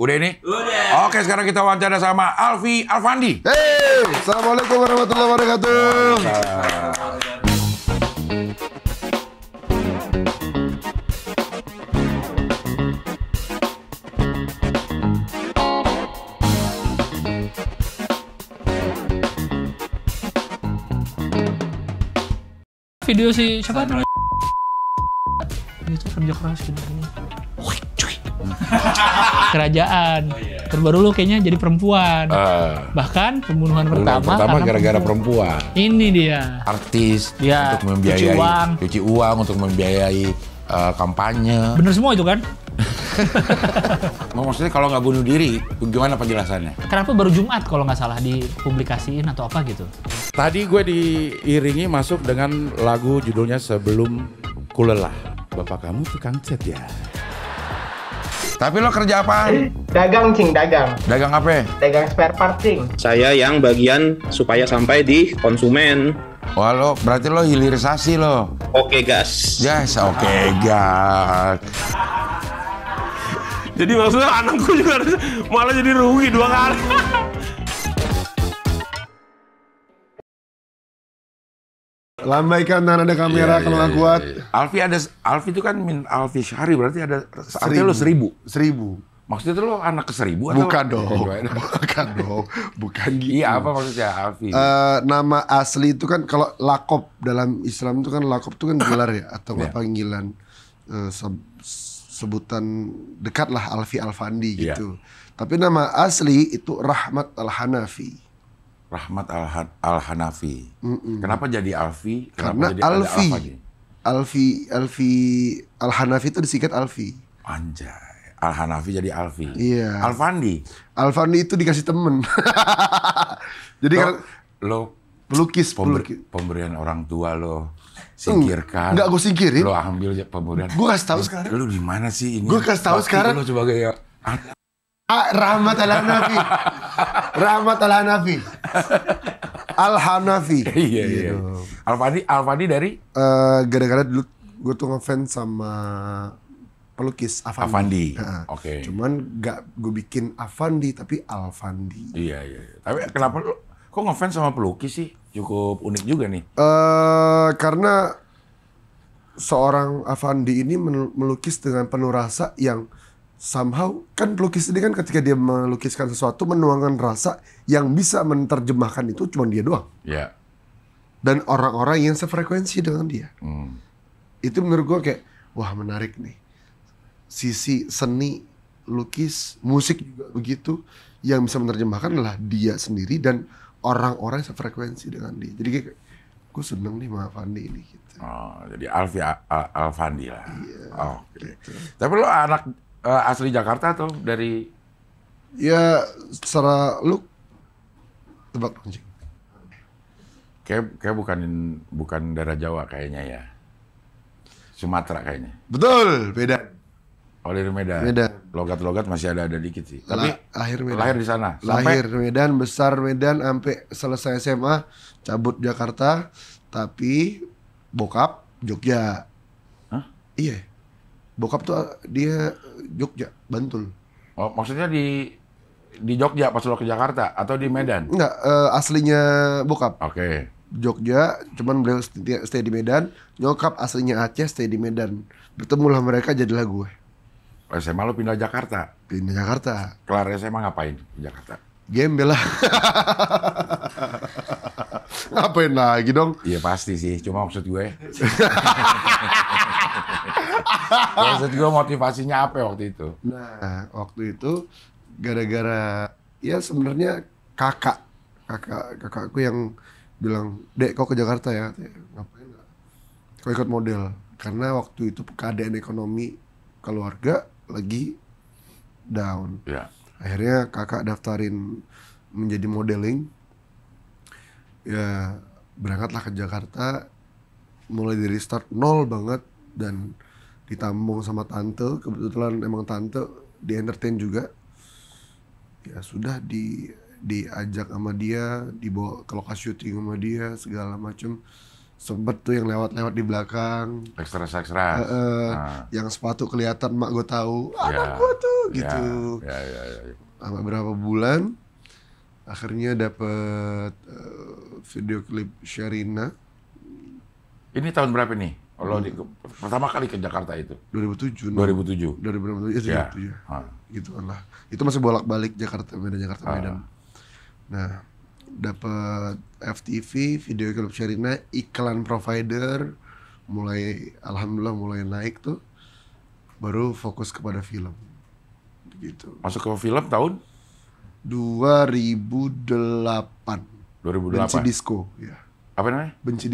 Udah ini? Udah. Oke, sekarang kita wawancara sama Alfi Alfandi. Hey, assalamualaikum warahmatullahi wabarakatuh. Video si siapa namanya? Itu kerja keras gitu. Kerajaan. Terbaru lu kayaknya jadi perempuan. Bahkan pembunuhan pertama gara-gara perempuan. Ini dia. Artis Ya, untuk membiayai cuci uang untuk membiayai kampanye. Bener semua itu kan? Maksudnya kalau nggak bunuh diri, gimana penjelasannya? Kenapa baru Jumat kalau nggak salah dipublikasiin atau apa gitu? Tadi gue diiringi masuk dengan lagu judulnya Sebelum Ku Lelah. Bapak kamu tukang cat ya? Tapi lo kerja apa? Dagang, Cing, dagang. Dagang apa? Dagang spare part, Cing. Saya yang bagian supaya sampai di konsumen. Wah, lo berarti lo hilirisasi lo. Oke, gas. Yes, oke, gas. Jadi maksudnya anakku juga malah jadi rugi 2 kali. Lambaikan tangan ada kamera kalau nggak kuat. Alfi itu kan Alfi Syahri, berarti ada artinya lo 1000. 1000. Maksudnya itu lo anak ke 1000 atau? Bukan dong. Bukan dong. Bukan gitu. Iya, apa maksudnya Alfi? Nama asli itu kan kalau lakop dalam Islam itu kan lakop itu kan gelar ya atau panggilan sebutan dekat lah Alfi Alfandi gitu. Tapi nama asli itu Rahmat Al-Hanafi. Rahmat Al-Hanafi. Kenapa jadi Alfi? Karena jadi Alfi Al-Hanafi itu disingkat Alfi. Anjay. Al-Hanafi jadi Alfi. Iya. Alfandi itu dikasih temen. Jadi kan lo pelukis. Pemberian orang tua lo singkirkan. Enggak gue singkirin. Lo ambil pemberian. Gue kasih tahu sekarang. Lo di mana sih ini? Gue kasih tahu sekarang. Lo sebagai Rahmat Al-Hanafi. Rahmat Al-Hanafi. Al-Hanafi. Iya. Alfandi dari? Gara-gara dulu gue tuh ngefans sama pelukis Afandi. Oke. Cuman gak gue bikin Afandi tapi Alfandi. Iya. Tapi kenapa lo kok ngefans sama pelukis sih? Cukup unik juga nih. Karena seorang Afandi ini melukis dengan penuh rasa yang somehow kan pelukis ini kan ketika dia melukiskan sesuatu menuangkan rasa yang bisa menerjemahkan itu cuma dia doang. Iya. Dan orang-orang yang sefrekuensi dengan dia. Itu menurut gue kayak wah menarik nih. Sisi seni, lukis, musik juga begitu yang bisa menerjemahkan adalah dia sendiri dan orang-orang yang sefrekuensi dengan dia. Jadi kayak gue seneng nih sama Afandi ini gitu. Oh, jadi Alfi Alfandi lah. Iya. Oke. Tapi lo anak asli Jakarta atau dari? Ya secara look tebak anjing. Kayak bukan daerah Jawa kayaknya ya. Sumatera kayaknya. Betul, beda. Oh, dari Medan. Logat-logat masih ada dikit sih. Tapi lahir di sana. Lahir Medan, besar Medan, sampai selesai SMA cabut Jakarta, tapi bokap Jogja. Hah? Iya. Bokap tuh dia Jogja, Bantul. Oh, maksudnya di Jogja pas lo ke Jakarta atau di Medan? Enggak, aslinya bokap. Oke. Jogja, cuman beliau stay di Medan. Nyokap aslinya Aceh, stay di Medan. Bertemulah mereka, jadilah gue. SMA lo pindah Jakarta? Pindah Jakarta. Kelar SMA ngapain di Jakarta? Gembel lah. Ngapain lagi dong? Iya pasti sih, cuma maksud gue. Maksud gue motivasinya apa waktu itu? Nah, waktu itu gara-gara ya sebenarnya kakakku yang bilang, "Dek, kau ke Jakarta ya?" Ngapain nggak? Kau ikut model. Karena waktu itu keadaan ekonomi keluarga lagi down. Ya. Akhirnya kakak daftarin menjadi modeling. Ya berangkatlah ke Jakarta, mulai dari start nol banget dan ditambung sama tante. Kebetulan emang tante di entertain juga. Ya sudah diajak sama dia, dibawa ke lokasi syuting sama dia segala macem. Sempet tuh yang lewat-lewat di belakang. Ekstra. Yang sepatu kelihatan, mak gue tahu. Anak gue tuh gitu. Ya. Sampai berapa bulan, akhirnya dapet video klip Sherina. Ini tahun berapa nih? Kalau pertama kali ke Jakarta itu? 2007. 2007. Ya. Gitu kan lah. Itu masih bolak-balik Jakarta Medan. Nah, dapat FTV video klip Sherina, iklan provider alhamdulillah mulai naik tuh, baru fokus kepada film gitu. Masuk ke film tahun 2008. Benci Disco ya. Apa namanya? Benci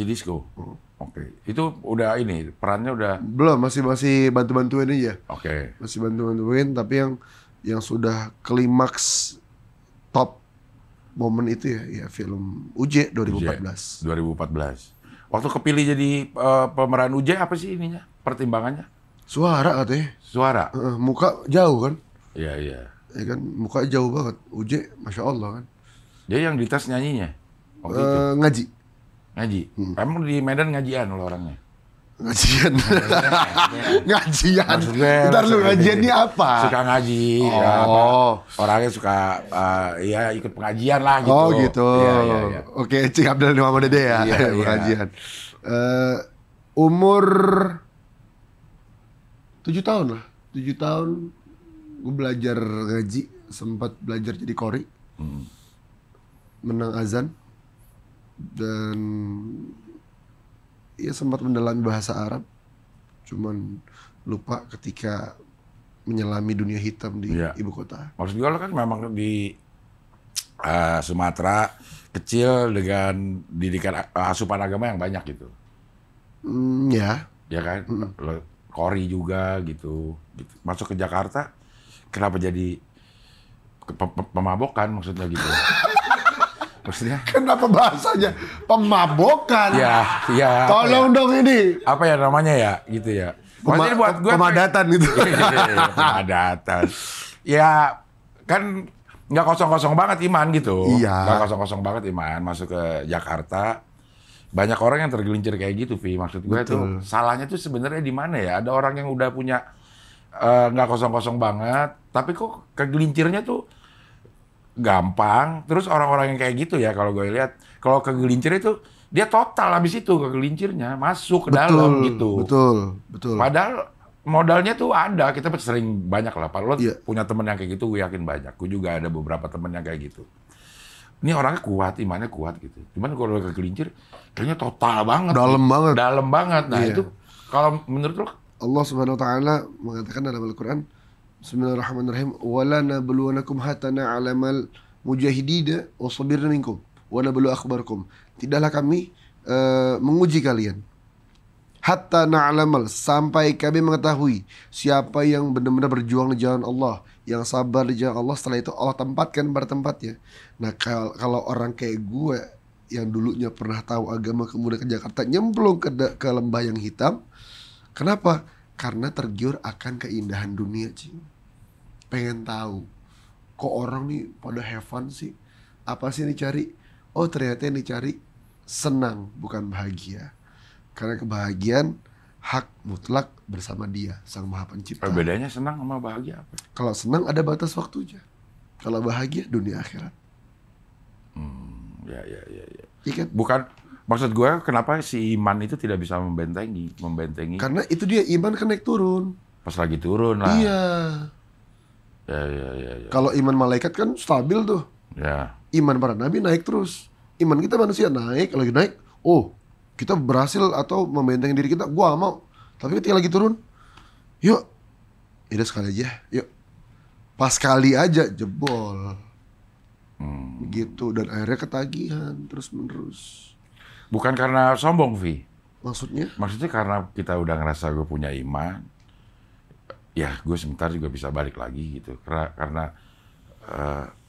Disco. Oke. Itu udah ini perannya udah belum, masih bantu-bantuin aja. Oke. Masih bantu-bantuin, tapi yang sudah klimaks top momen itu ya film UJ 2014. 2014. Waktu kepilih jadi pemeran UJ apa sih ininya? Pertimbangannya? Suara katanya. Suara. Muka jauh kan? Iya. Ya kan, muka jauh banget. UJ, masya Allah kan. Dia yang dites nyanyinya? Ngaji. Emang di Medan ngajian lo orangnya? Ngajian. Maksudnya, ntar lu ngajian ini apa? Suka ngaji. Orangnya suka ikut pengajian lah gitu. Oh gitu. Iya. Oke, Cik Abdul Muhammad Dede ya. Pengajian. Umur 7 tahun lah. 7 tahun gue belajar ngaji, sempat belajar jadi qori. Menang azan. Dan ya sempat mendalami bahasa Arab, cuman lupa ketika menyelami dunia hitam di ibu kota. Maksud gue lo kan memang di Sumatera kecil dengan didikan asupan agama yang banyak gitu. Ya kan, lo qori juga gitu. Masuk ke Jakarta, kenapa jadi pemabokan maksudnya gitu? Maksudnya? Kenapa bahasanya pemabokan? Ya. Tolong dong ini. Apa ya namanya ya, gitu ya. Maksudnya buat gue pemadatan gitu. Pemadatan. Ya kan nggak kosong-kosong banget iman gitu. Iya. Nggak kosong-kosong banget iman masuk ke Jakarta. Banyak orang yang tergelincir kayak gitu, Vi. Maksud gue tuh salahnya tuh sebenarnya di mana ya? Ada orang yang udah punya nggak kosong-kosong banget, tapi kok kegelincirnya tuh gampang. Terus orang-orang yang kayak gitu ya, kalau gue lihat, kalau kegelincir itu dia total habis itu kegelincirnya masuk ke dalam gitu. Betul. Padahal modalnya tuh ada, kita sering banyak lah. Kalau punya temen yang kayak gitu, gue yakin banyak. Gue juga ada beberapa temen yang kayak gitu. Ini orangnya kuat, imannya kuat gitu. Cuman kalau kegelincir, kayaknya total banget. Dalam banget. Nah itu kalau menurut lo, Allah Subhanahu Wa Taala mengatakan dalam Al-Quran, Bismillahirrahmanirrahim. Wala nabluwanakum hatta na'lamal mujahidina wa sabirna minkum wa nablu akhbarakum. Tidaklah kami menguji kalian hatta na'lamal, sampai kami mengetahui siapa yang benar-benar berjuang di jalan Allah, yang sabar di jalan Allah. Setelah itu Allah tempatkan pada tempatnya. Nah, kalau orang kayak gue yang dulunya pernah tahu agama kemudian ke Jakarta nyemplung ke lembah yang hitam, kenapa? Karena tergiur akan keindahan dunia, Cing. Pengen tahu, kok orang nih pada have fun sih? Apa sih yang dicari? Oh, ternyata yang dicari senang, bukan bahagia. Karena kebahagiaan hak mutlak bersama Dia, Sang Maha Pencipta. Bedanya senang sama bahagia apa? Kalau senang ada batas waktunya. Kalau bahagia dunia akhirat. Ya. Iya kan? Bukan, maksud gue kenapa si iman itu tidak bisa membentengi? Karena itu dia, iman kan naik turun. Pas lagi turun lah. Iya. Ya. Kalau iman malaikat kan stabil tuh. Ya. Iman para nabi naik terus. Iman kita manusia naik, lagi naik. Oh, kita berhasil atau membentengi diri kita. Gua mau. Tapi ketika lagi turun, yuk, udah sekali aja. Yuk, pas kali aja jebol. Begitu, dan akhirnya ketagihan terus menerus. Bukan karena sombong, Vi. Maksudnya? Maksudnya karena kita udah ngerasa gue punya iman, ya gue sebentar juga bisa balik lagi gitu. Karena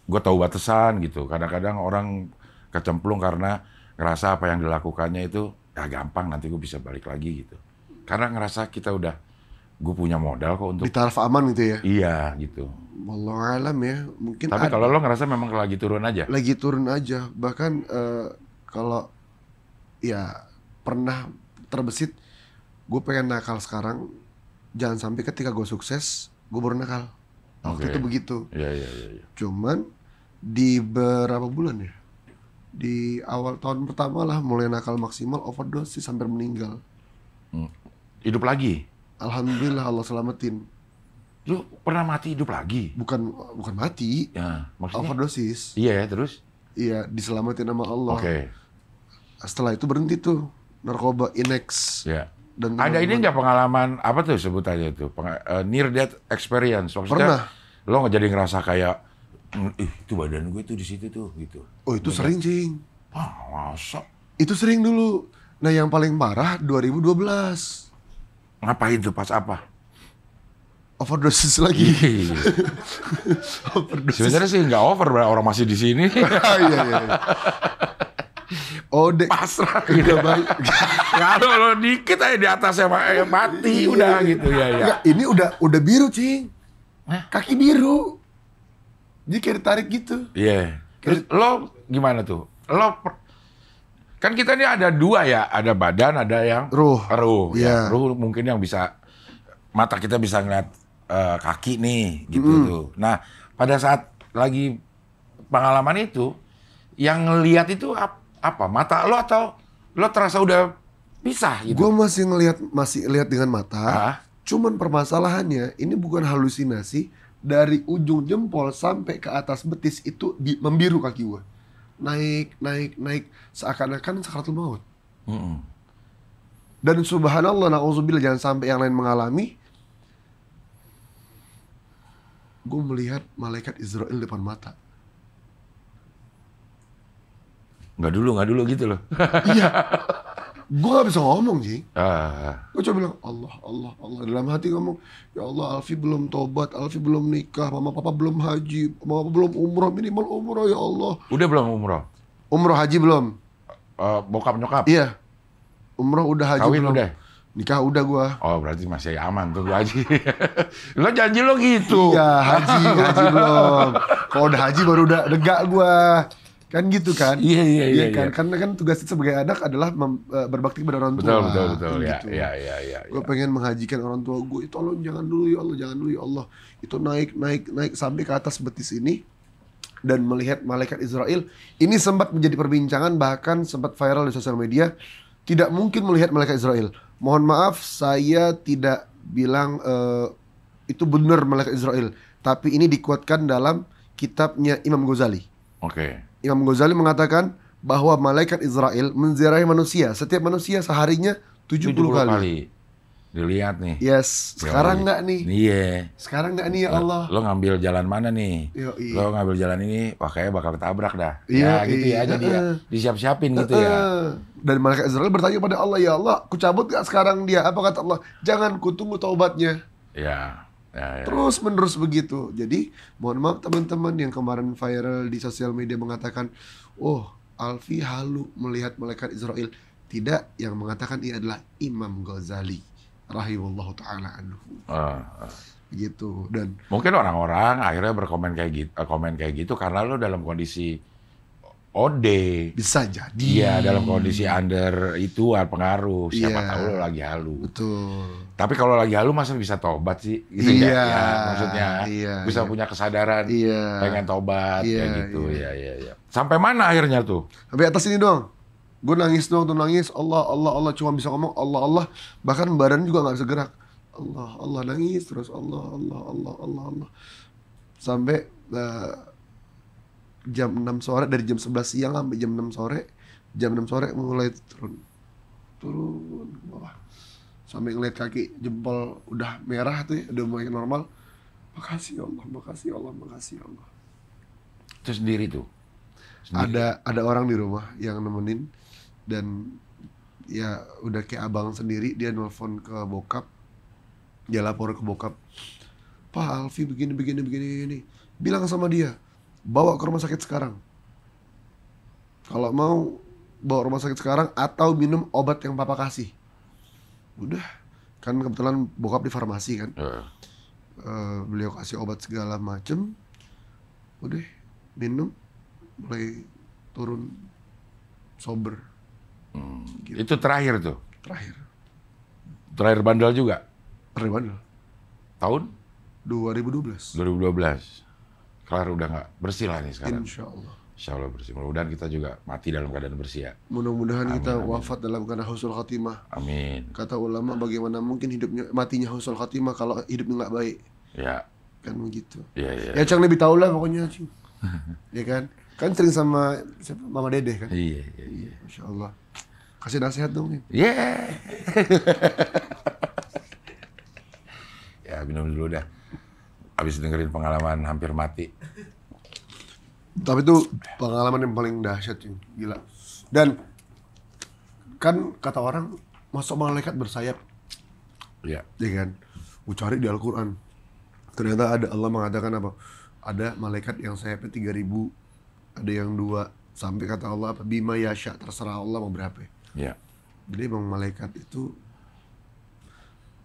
gue tahu batasan gitu. Kadang-kadang orang kecemplung karena ngerasa apa yang dilakukannya itu ya gampang, nanti gue bisa balik lagi gitu. Karena ngerasa kita udah, gue punya modal kok untuk di taraf aman gitu ya? Iya gitu. Wallahualam ya, mungkin. Tapi kalau lo ngerasa memang lagi turun aja? Lagi turun aja. Bahkan kalau ya pernah terbesit, gue pengen nakal sekarang, jangan sampai ketika gue sukses, gue baru nakal. Waktu itu begitu. Iya. Cuman di berapa bulan ya? Di awal tahun pertama lah mulai nakal maksimal, overdosis hampir meninggal. Hidup lagi? Alhamdulillah Allah selamatin. Lu pernah mati hidup lagi? Bukan mati. Ya, maksudnya? Overdosis. Iya, terus? Iya, diselamatin sama Allah. Oke. Setelah itu berhenti tuh narkoba Inex. Ya. Dan Ada ini nggak pengalaman apa tuh sebutannya itu? Near death experience. Maksudnya, Pernah. lo nggak jadi ngerasa kayak, itu badan gue tuh di situ tuh gitu. Oh itu sering cing. Masa? Itu sering dulu. Nah yang paling parah 2012. Ngapain tuh pas apa? Overdosis lagi. Sebenarnya sih nggak over, orang masih di sini. Iya. Oh dek. Pasrah gitu. Kalau lo dikit aja di atasnya mati udah gitu ya. Nggak, ini udah biru cing. Kaki biru. Dia kayak ditarik gitu. Iya. Terus lo gimana tuh? Kan kita ini ada dua ya, ada badan, ada yang Ruh. Ya. Iya. Ruh mungkin yang bisa, mata kita bisa ngeliat kaki nih, gitu tuh. Nah, pada saat lagi pengalaman itu, yang ngeliat itu apa? Mata lo atau lo terasa udah pisah gitu? Gue masih lihat dengan mata. Cuman permasalahannya ini bukan halusinasi. Dari ujung jempol sampai ke atas betis itu membiru kaki gue. Naik. Seakan-akan sakaratul maut. Dan subhanallah, na'udzubillah, jangan sampai yang lain mengalami. Gue melihat malaikat Israel depan mata. Nggak dulu gitu loh. Iya. Gue gak bisa ngomong sih. Ah. Gue coba bilang Allah. Dalam hati ngomong, ya Allah, Alfi belum tobat, Alfi belum nikah, mama papa belum haji, mama papa belum umroh, minimal umroh ya Allah. Udah belum umroh? Umroh haji belum? Bokap nyokap? Iya. Umroh udah, haji Kawin belum? udah? Nikah udah gua. Oh berarti masih aman tuh haji. Lo janji lo gitu. Iya, haji belum. Kalau udah haji baru udah lega gua. Kan gitu kan? Iya kan? Karena kan tugas kita sebagai anak adalah berbakti kepada orang tua. Betul. Gitu. Ya. Gue pengen menghajikan orang tua gue. Tolong jangan dulu ya Allah. Itu naik sampai ke atas betis ini. Dan melihat malaikat Israel. Ini sempat menjadi perbincangan, bahkan sempat viral di sosial media. Tidak mungkin melihat malaikat Israel. Mohon maaf, saya tidak bilang itu benar malaikat Israel. Tapi ini dikuatkan dalam kitabnya Imam Ghazali. Oke. Imam Ghazali mengatakan bahwa malaikat Israel menziarahi manusia. Setiap manusia seharinya 70 kali. Dilihat nih. Yes. Sekarang nggak nih? Iya. Sekarang nggak nih ya Allah? Lo ngambil jalan mana nih? Yoi. Lo ngambil jalan ini, wah kayaknya bakal ketabrak dah. Iya, Ya gitu ya, jadi ya disiap-siapin gitu ya. Dan malaikat Israel bertanya pada Allah, ya Allah, ku cabut gak sekarang dia? Apa kata Allah? Jangan, ku tunggu taubatnya. Ya. Terus menerus begitu. Jadi mohon maaf teman-teman yang kemarin viral di sosial media mengatakan, oh Alfi halu melihat malaikat Israel. Tidak, yang mengatakan ini adalah Imam Ghazali rahimahullah ta'ala anhu. Gitu. Dan mungkin orang-orang akhirnya berkomen kayak gitu karena lo dalam kondisi OD. bisa jadi. Iya, dalam kondisi under itu pengaruh. Siapa Iya. tahu lo lagi halu. Betul. Tapi kalau lagi halu masa bisa tobat sih? Gitu Iya. ya, maksudnya bisa iya. punya kesadaran, Iya. pengen tobat Iya, kayak gitu. iya. Iya. Sampai mana akhirnya tuh? Sampai atas ini doang. Gue nangis doang tuh, nangis. Allah, cuma bisa ngomong Allah. Bahkan badan juga gak bisa gerak. Allah, nangis terus. Allah. Sampai jam 6 sore, dari jam 11 siang sampai jam 6 sore. Jam 6 sore mulai turun ke bawah. Sampai ngeliat kaki jempol udah merah tuh ya, udah mulai normal. Makasih Allah. Itu sendiri tuh? Ada orang di rumah yang nemenin. Dan ya udah kayak abang sendiri, dia nelfon ke bokap. Dia lapor ke bokap, Pak Alfi begini. Bilang sama dia, bawa ke rumah sakit sekarang. Kalau mau bawa rumah sakit sekarang, atau minum obat yang papa kasih. Udah, kan kebetulan bokap di farmasi kan. Beliau kasih obat segala macem. Udah, minum, mulai turun sober. Gitu. Itu terakhir tuh. Terakhir Bandel juga. bandel. Tahun 2012. 2012. Kelar udah nggak bersih lah nih sekarang. Insya Allah. Insya Allah bersih. Mudah-mudahan kita juga mati dalam keadaan bersih ya. Mudah-mudahan Amin, kita amin. wafat dalam keadaan husnul khatimah. Amin. Kata ulama, bagaimana mungkin matinya husnul khatimah kalau hidupnya nggak baik? Ya. Kan begitu. Iya. Ya Cang lebih tahu lah pokoknya, Cing. Ya kan? Kan sering sama siapa? Mama Dede kan? Iya. Masya Allah. Kasih nasihat dong nih. Yeah. Ya minum dulu dah. Habis dengerin pengalaman hampir mati. Tapi itu pengalaman yang paling dahsyat, Cing. Gila. Dan kan kata orang, masuk malaikat bersayap. Iya. Ya kan? Gue cari di Al-Quran. Ternyata ada, Allah mengatakan apa? Ada malaikat yang sayapnya 3.000, ada yang 2, sampai kata Allah apa? Bima yasha, terserah Allah mau berapa. Iya. Jadi emang malaikat itu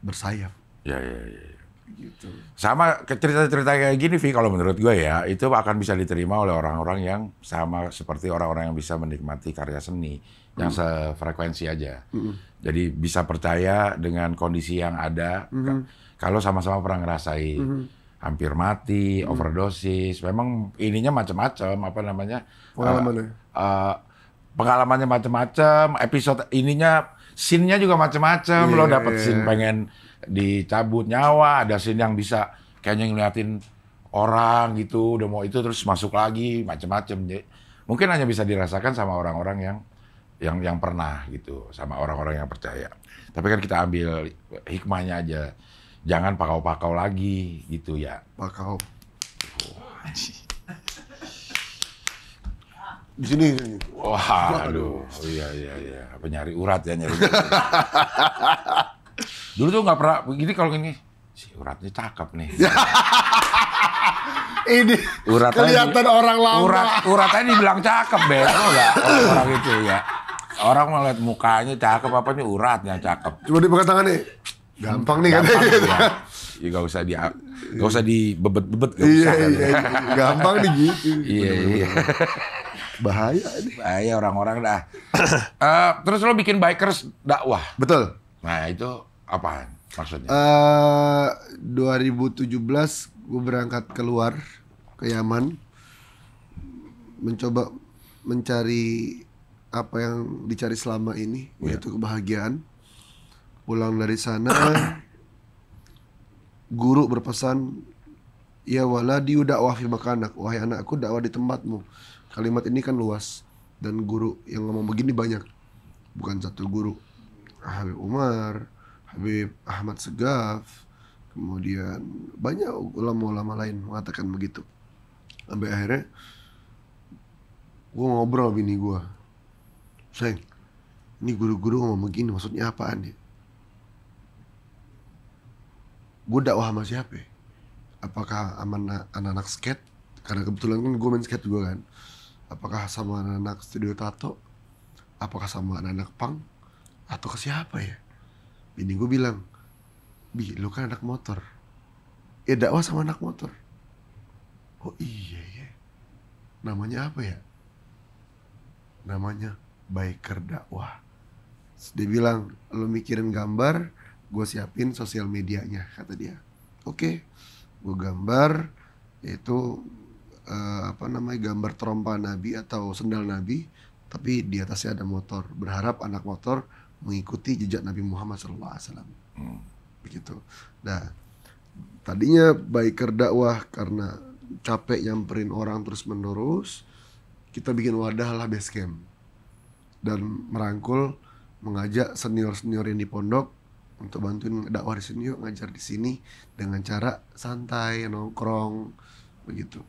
bersayap. Iya. Gitu. Sama cerita-cerita kayak gini, Vi, kalau menurut gue ya, itu akan bisa diterima oleh orang-orang yang sama seperti orang-orang yang bisa menikmati karya seni, yang sefrekuensi aja. Jadi bisa percaya dengan kondisi yang ada, kalau sama-sama pernah ngerasain. Hampir mati, overdosis, memang ininya macam-macam, apa namanya? Pengalamannya. Pengalamannya macam-macam, episode ininya, scene-nya juga macam-macam. Lo dapet scene pengen dicabut nyawa, ada scene yang bisa kayaknya ngeliatin orang gitu, udah mau itu terus masuk lagi, macam-macam. Mungkin hanya bisa dirasakan sama orang-orang yang pernah gitu, sama orang-orang yang percaya. Tapi kan kita ambil hikmahnya aja. Jangan pakau-pakau lagi gitu ya. Pakau. Di sini. Wah, aduh. Oh, iya. Apa nyari urat ya, nyari. Dulu tuh nggak pernah begini, kalau gini. Si uratnya cakep nih. Ini kelihatan orang lama. Uratnya dibilang cakep, betul nggak? Orang itu ya. Orang melihat mukanya cakep, apanya uratnya cakep. Coba dipegang tangan nih. Gampang nih katanya. Ya nggak usah dibebet-bebet, nggak Iya, usah. Kan? gampang nih gitu. Iya. Bahaya ini. Bahaya orang-orang dah. Terus lo bikin bikers dakwah. Betul. Nah itu apaan maksudnya? 2017 gue berangkat keluar ke Yaman, mencoba mencari apa yang dicari selama ini, yaitu kebahagiaan. Pulang dari sana, guru berpesan, ya waladi dakwah fi makanak, wahai anakku dakwah di tempatmu. Kalimat ini kan luas, dan guru yang ngomong begini banyak, bukan satu guru. Habib Umar, Habib Ahmad Segaf, kemudian banyak ulama-ulama lain mengatakan begitu. Sampai akhirnya gue ngobrol sama bini gue, sayang, ini guru-guru ngomong begini maksudnya apaan ya? Gue dakwah sama siapa ya? Apakah sama anak-anak skate? Karena kebetulan kan gue main skate juga kan. Apakah sama anak-anak studio tato? Apakah sama anak-anak punk? Atau ke siapa ya? Bini gue bilang, Bi, lu kan anak motor. Ya dakwah sama anak motor. Oh iya ya. Namanya apa ya? Namanya biker dakwah. Terus dia bilang, lu mikirin gambar, gue siapin sosial medianya, kata dia. Oke, gue gambar, yaitu gambar trompa Nabi atau sendal Nabi, tapi di atasnya ada motor. Berharap anak motor mengikuti jejak Nabi Muhammad SAW. Begitu. Nah, tadinya biker dakwah karena capek nyamperin orang terus menerus, kita bikin wadah lah base camp dan merangkul, mengajak senior-senior yang di pondok untuk bantuin dakwah di sini, yuk ngajar di sini dengan cara santai, nongkrong, begitu.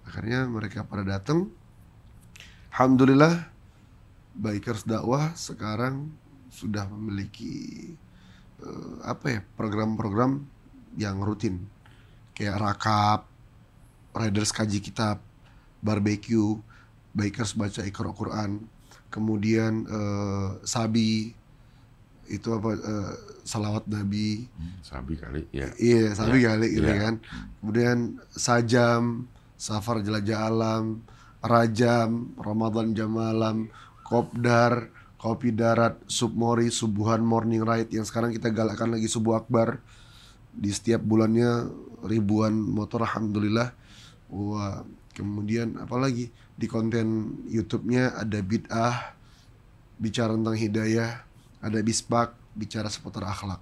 Akhirnya mereka pada datang. Alhamdulillah, bikers dakwah sekarang sudah memiliki program-program yang rutin, kayak rakap, riders kaji kitab, barbecue, bikers baca Iqra Quran, kemudian sabi, itu salawat Nabi. Sabi kali ya. Iya, sabi kali gitu ya. kan. Kemudian sajam, safar jelajah alam, rajam, Ramadan jam malam, kopdar, Kopi Darat, Submori, Subuhan Morning Ride yang sekarang kita galakkan lagi Subuh Akbar. Di setiap bulannya ribuan motor alhamdulillah. Wah, kemudian apalagi di konten YouTube-nya ada Bid'ah, bicara tentang hidayah, ada Bisbak, bicara seputar akhlak.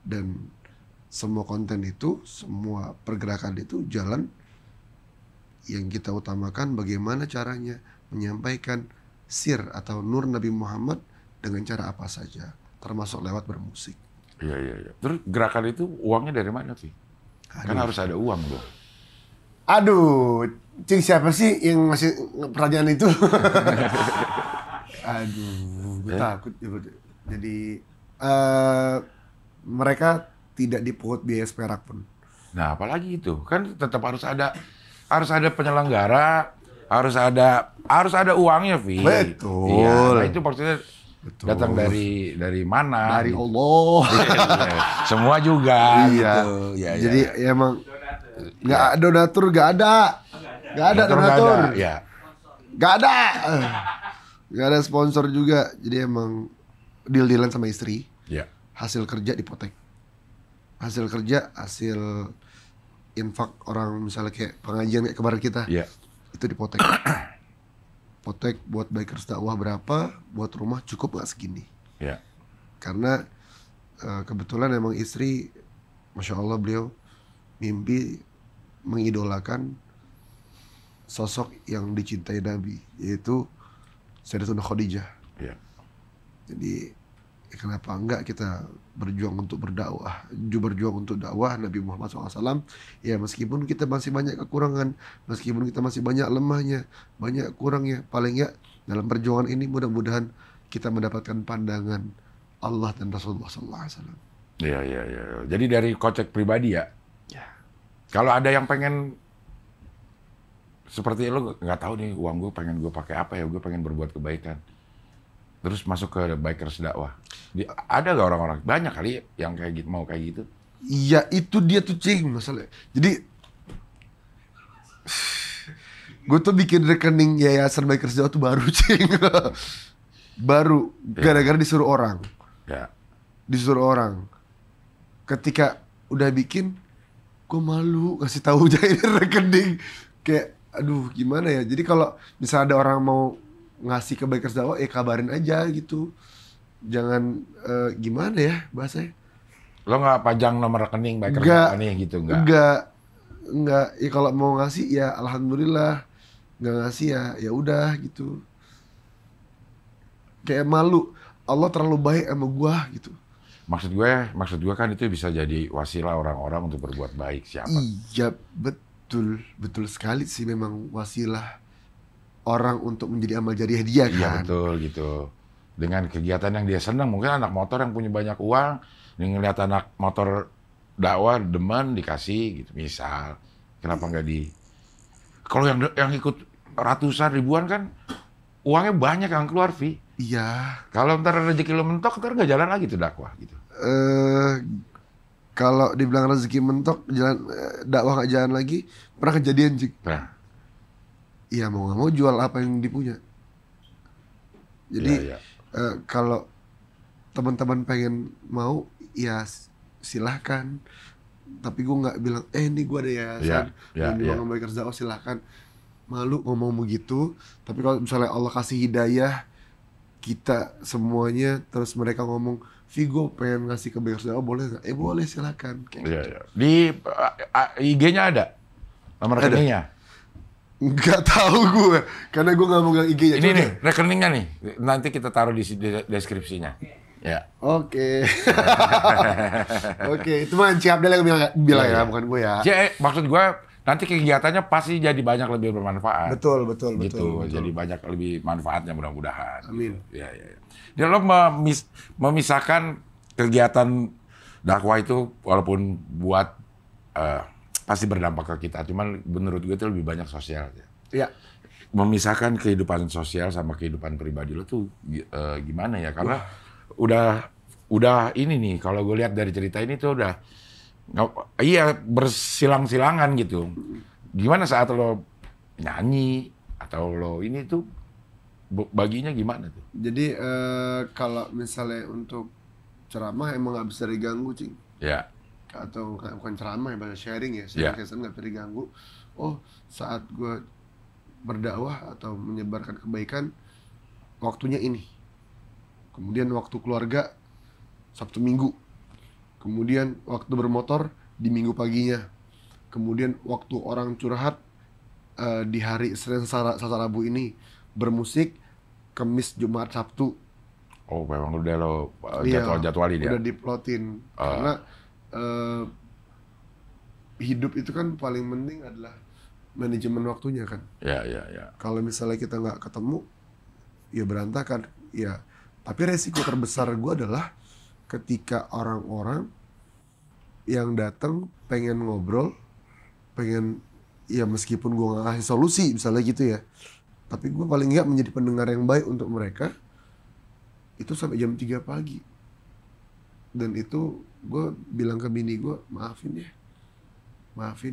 Dan semua konten itu, semua pergerakan itu jalan yang kita utamakan bagaimana caranya menyampaikan sir atau nur Nabi Muhammad dengan cara apa saja, termasuk lewat bermusik. Iya. Terus gerakan itu uangnya dari mana sih? Kan harus ada uang dong. Aduh, Cing siapa sih yang masih pertanyaan itu? Aduh, gue takut. Jadi mereka tidak dipungut biaya seperak pun. Nah, apalagi itu kan tetap harus ada penyelenggara, harus ada uangnya, Vi. Betul. Iya, nah itu maksudnya datang dari mana? Dari gitu. Allah. Semua juga. Iya. Gitu. Ya, Jadi ya emang nggak donatur, nggak ada donatur. Nggak ada. Nggak ada sponsor juga. Jadi emang deal-dealan sama istri. Ya. Hasil kerja dipotek. Hasil kerja, hasil infak orang misalnya kayak pengajian kayak kemarin kita. Iya. Itu dipotek. Potek buat bikers dakwah berapa, buat rumah cukup nggak segini. Ya. Karena kebetulan emang istri, Masya Allah beliau mimpi mengidolakan sosok yang dicintai Nabi, yaitu Sayyidatuna Khadijah. Ya. Jadi kenapa enggak kita berjuang untuk berdakwah, berjuang untuk dakwah Nabi Muhammad SAW. Ya meskipun kita masih banyak kekurangan, meskipun kita masih banyak lemahnya, banyak kurangnya, paling enggak dalam perjuangan ini mudah-mudahan kita mendapatkan pandangan Allah dan Rasulullah SAW. Iya. Jadi dari kocek pribadi ya. Kalau ada yang pengen seperti lo, nggak tahu nih uang gue pengen gue pakai apa ya, gue pengen berbuat kebaikan. Terus masuk ke bikers dakwah. Ada gak orang-orang? Banyak kali yang kayak gitu, mau kayak gitu. Iya, itu dia tuh Cing masalah. Jadi gue tuh bikin rekening yayasan bikers dakwah tuh baru Cing. Baru gara-gara disuruh orang. Ya. Disuruh orang. Ketika udah bikin, gue malu ngasih tahu aja ini rekening. Kayak aduh gimana ya. Jadi kalau misalnya ada orang mau ngasih ke bikers dakwah, kabarin aja gitu. Jangan gimana ya bahasanya. Lo nggak pajang nomor rekening bikers dakwah nih gitu nggak? Enggak. Ya kalau mau ngasih ya alhamdulillah. Nggak ngasih ya udah gitu. Kayak malu. Allah terlalu baik sama gua gitu. Maksud gue kan itu bisa jadi wasilah orang-orang untuk berbuat baik siapa? Iya betul sekali sih, memang wasilah orang untuk menjadi amal jariah dia kan. Iya betul gitu. Dengan kegiatan yang dia senang, mungkin anak motor yang punya banyak uang, ngeliat anak motor dakwah demen dikasih gitu misal. Kenapa nggak di? Kalau yang ikut ratusan ribuan kan uangnya banyak yang keluar, Vi. Iya. Kalau ntar rezeki lo mentok, ntar nggak jalan lagi tuh dakwah gitu. Kalau dibilang rezeki mentok, jalan dakwah nggak jalan lagi, pernah kejadian Cik. Nah. Iya mau nggak mau jual apa yang dipunya. Jadi Ya. Kalau teman-teman pengen mau, ya silahkan. Tapi gue nggak bilang, ini gue ada yayasan, dan ngomong bikers dakwah silahkan. Malu ngomong begitu. Tapi kalau misalnya Allah kasih hidayah kita semuanya, terus mereka ngomong, Vigo pengen ngasih ke bikers dakwah, boleh nggak? Boleh silahkan. Iya. Di IG-nya ada nomor rekeningnya. Nggak tahu gue, karena gue nggak mau bilang IG-nya. Ini nih rekeningnya nih, nanti kita taruh di deskripsinya. Ya. Oke. Oke, itu mah Cik Abdel yang bilang ya, bukan gue ya. Maksud gue nanti kegiatannya pasti jadi banyak lebih bermanfaat. Betul. Gitu, jadi banyak lebih manfaatnya mudah-mudahan. Amin. Ya. Dia lo memisahkan kegiatan dakwah itu walaupun buat pasti berdampak ke kita. Cuman menurut gue itu lebih banyak sosial. Iya. Memisahkan kehidupan sosial sama kehidupan pribadi lo tuh gimana ya? Karena udah ini nih. Kalau gue lihat dari cerita ini tuh udah bersilang-silangan gitu. Gimana saat lo nyanyi atau lo ini tuh baginya gimana tuh? Jadi kalau misalnya untuk ceramah emang nggak bisa diganggu, Cing. Ya. Atau bukan ceramah ya, bahasa sharing ya. Ya. Sharing nggak bisa diganggu. Oh, saat gue berdakwah atau menyebarkan kebaikan, waktunya ini. Kemudian waktu keluarga, Sabtu Minggu. Kemudian waktu bermotor, di Minggu paginya. Kemudian waktu orang curhat, di hari Senin, Selasa, Rabu ini. Bermusik, Kamis, Jumat, Sabtu. Oh, memang udah lo Iya, jadwalin ya? udah diplotin. Karena hidup itu kan paling penting adalah manajemen waktunya kan. Ya. Kalau misalnya kita nggak ketemu, ya berantakan. Ya, tapi resiko terbesar gue adalah ketika orang-orang yang datang pengen ngobrol, pengen, ya meskipun gue nggak ngasih solusi misalnya gitu ya, tapi gue paling nggak menjadi pendengar yang baik untuk mereka. Itu sampai jam 3 pagi. Dan itu gue bilang ke bini gue, maafin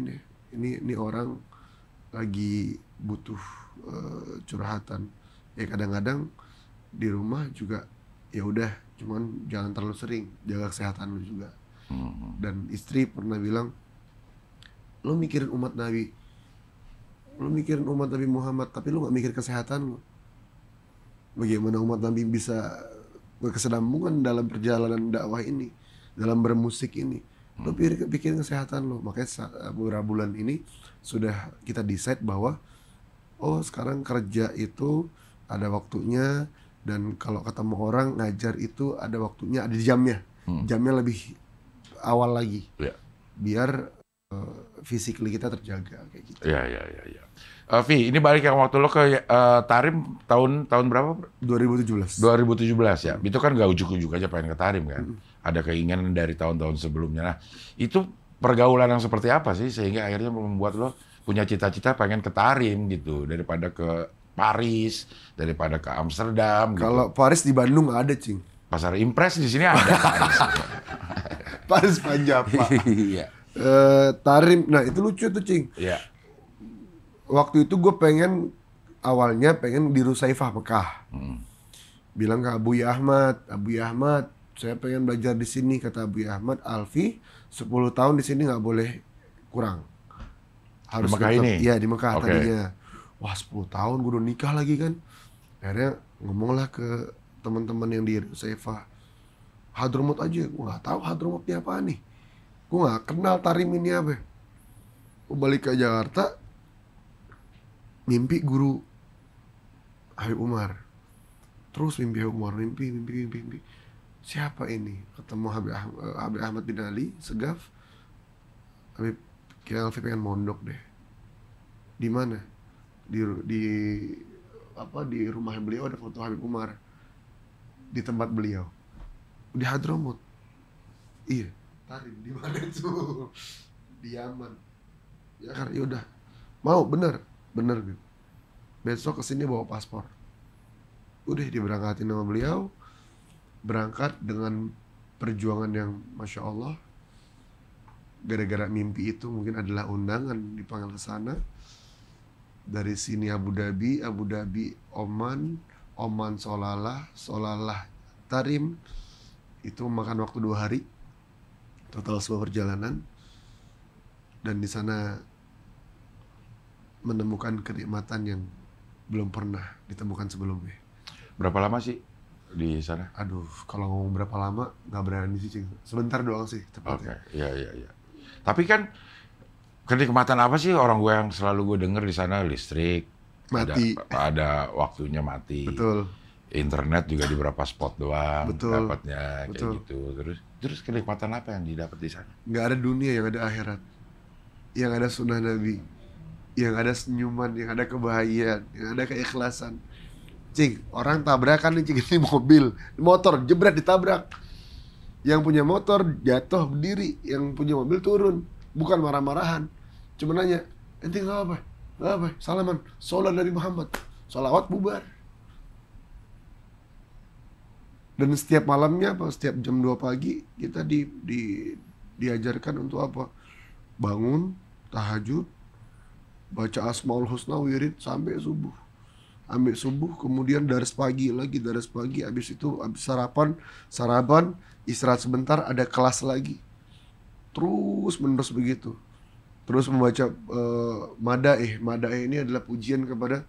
ya, ini orang lagi butuh curhatan. Ya kadang-kadang di rumah juga ya udah, cuman jangan terlalu sering, jaga kesehatan lu juga. Dan istri pernah bilang, lu mikirin umat Nabi Muhammad, tapi lu nggak mikir kesehatan lu. Bagaimana umat Nabi bisa berkesinambungan dalam perjalanan dakwah ini, dalam bermusik ini? Lu pikirin kesehatan lu. Makanya beberapa bulan ini sudah kita decide bahwa oh sekarang kerja itu ada waktunya, dan kalau ketemu orang ngajar itu ada waktunya, ada jamnya. Jamnya lebih awal lagi. Ya. Biar physically kita terjaga kayak gitu. Ya. Vi, ini balik yang waktu lo ke Tarim tahun berapa? 2017. 2017 ya. Itu kan gak ujuk-ujuk aja pengen ke Tarim kan. Ada keinginan dari tahun-tahun sebelumnya. Nah, itu pergaulan yang seperti apa sih sehingga akhirnya membuat lo punya cita-cita pengen ke Tarim gitu daripada ke Paris, daripada ke Amsterdam gitu. Kalau Paris di Bandung nggak ada, Cing. Pasar Impres di sini ada. Paris Panjapa. Iya. Tarim, nah itu lucu tuh, Cing. Iya. Waktu itu gue awalnya pengen di Rusaifah Mekah. Bilang ke Abu Ahmad, saya pengen belajar di sini. Kata Abu Ahmad, Alfi 10 tahun di sini nggak boleh kurang. Harus di Mekah tetap, ini? Iya, di Mekah Okay. tadinya. Wah, 10 tahun gue udah nikah lagi kan. Akhirnya ngomonglah ke teman-teman yang di Rusaifah. Hadramut aja, gue nggak tahu Hadramut ini apa nih. Gue nggak kenal Tarim ini apa. Gue balik ke Jakarta, mimpi guru Habib Umar. Terus mimpi Habib Umar, mimpi. Siapa ini? Ketemu Habib Ahmad bin Ali, Segaf. Habib, kira Alfi pengen mondok deh. Di mana? Di rumah beliau ada foto Habib Umar. Di tempat beliau. Di Hadramut. Iya. Tarim di mana tuh? Di Yaman. Ya kan, yaudah. Mau, bener gitu. Besok kesini bawa paspor. Udah diberangkatin sama beliau. Berangkat dengan perjuangan yang Masya Allah. Gara-gara mimpi itu mungkin adalah undangan dipanggil ke sana. Dari sini Abu Dhabi, Oman Solalah Tarim. Itu memakan waktu 2 hari. Total sebuah perjalanan. Dan di sana menemukan kenikmatan yang belum pernah ditemukan sebelumnya. Berapa lama sih di sana? Aduh, kalau ngomong berapa lama nggak berani sih, Cing. Sebentar doang sih tepatnya. Oke, iya. Tapi kan kenikmatan apa sih orang gue yang selalu gue denger di sana? Listrik, Mati. ada waktunya mati. Betul. Internet juga di beberapa spot doang Betul. dapatnya kayak Betul. gitu. Terus kenikmatan apa yang didapat di sana? Nggak ada dunia, yang ada akhirat. Yang ada sunnah Nabi. Yang ada senyuman, yang ada kebahagiaan, yang ada keikhlasan. Cing, orang tabrakan nih, Cing, ini motor jebret ditabrak. Yang punya motor jatuh berdiri, yang punya mobil turun, bukan marah-marahan. Cuma nanya, ente nggak apa? Salaman, sholat Nabi Muhammad, sholawat bubar. Dan setiap malamnya setiap jam 2 pagi kita diajarkan untuk apa? Bangun, tahajud, baca Asmaul Husna wirid sampai subuh. ambil subuh, kemudian daras pagi, habis itu habis sarapan, istirahat sebentar, ada kelas lagi. Terus menerus begitu. Terus membaca madaih ini adalah pujian kepada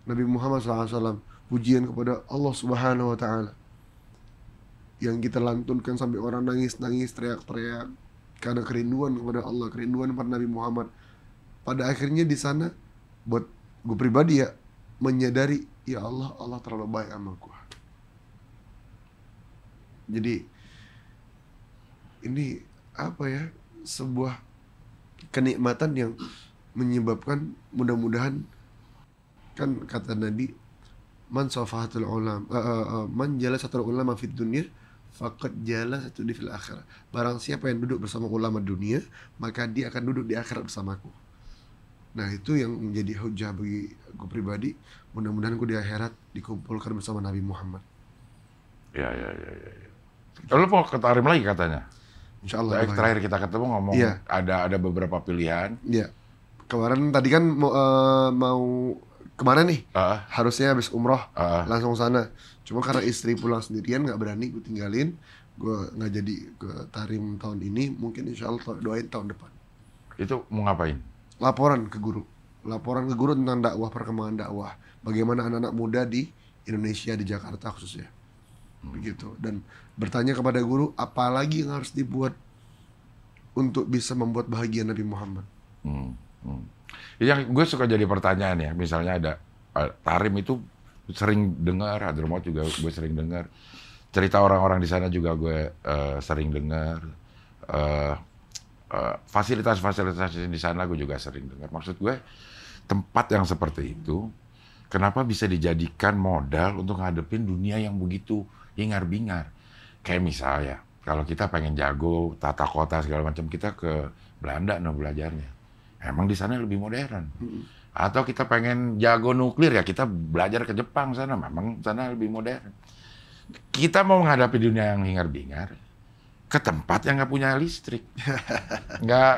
Nabi Muhammad SAW, pujian kepada Allah Subhanahu Wa Taala, yang kita lantunkan sampai orang nangis, teriak-teriak karena kerinduan kepada Allah, kerinduan pada Nabi Muhammad. Pada akhirnya di sana, buat gue pribadi ya, menyadari, ya Allah terlalu baik sama gue. Jadi ini apa ya, sebuah kenikmatan yang menyebabkan mudah-mudahan, kan kata Nabi, man safahatul ulama, man jalasatul ulama fid dunya faqad jalasatu di fil akhirah. Barang siapa yang duduk bersama ulama dunia, maka dia akan duduk di akhirat bersamaku. Nah, itu yang menjadi hujah bagi gue pribadi. Mudah-mudahan gue di akhirat dikumpulkan bersama Nabi Muhammad. Ya. Lu mau ke Tarim lagi katanya? Insyaallah. Terakhir kita ketemu ngomong, ada beberapa pilihan. Iya. Kemarin tadi kan mau kemana nih? Harusnya habis umroh langsung sana. Cuma karena istri pulang sendirian, nggak berani gue tinggalin. Gue nggak jadi ke Tarim tahun ini. Mungkin insya Allah doain tahun depan. Itu mau ngapain? Laporan ke guru tentang dakwah, perkembangan dakwah. Bagaimana anak-anak muda di Indonesia, di Jakarta khususnya. Begitu. Dan bertanya kepada guru, apa lagi yang harus dibuat untuk bisa membuat bahagia Nabi Muhammad. Yang gue suka jadi pertanyaan ya, misalnya ada Tarim itu sering dengar, Hadramaut juga gue sering dengar, cerita orang-orang di sana juga gue sering dengar, fasilitas-fasilitas di sana gue juga sering dengar. Maksud gue, tempat yang seperti itu kenapa bisa dijadikan modal untuk ngadepin dunia yang begitu hingar-bingar? Kayak misalnya, kalau kita pengen jago tata kota segala macam, kita ke Belanda belajarnya. Emang di sana lebih modern. Atau kita pengen jago nuklir, ya kita belajar ke Jepang sana, memang sana lebih modern. Kita mau menghadapi dunia yang hingar-bingar ke tempat yang nggak punya listrik. Nggak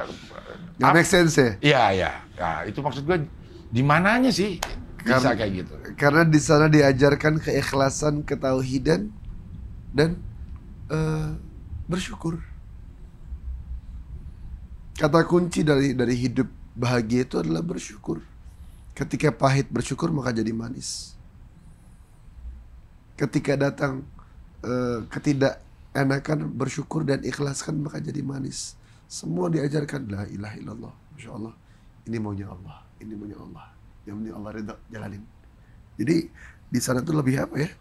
make sense ya? Iya. Nah, itu maksud gue, di mananya sih bisa kayak gitu? Karena di sana diajarkan keikhlasan, ketauhidan, dan bersyukur. Kata kunci dari hidup bahagia itu adalah bersyukur. Ketika pahit bersyukur, maka jadi manis. Ketika datang ketidakenakan, bersyukur dan ikhlaskan, maka jadi manis. Semua diajarkan la ilaha illallah. Masya Allah, ini maunya Allah, ini maunya Allah. Yang penting Allah ridha, jalanin. Jadi di sana tuh lebih apa ya?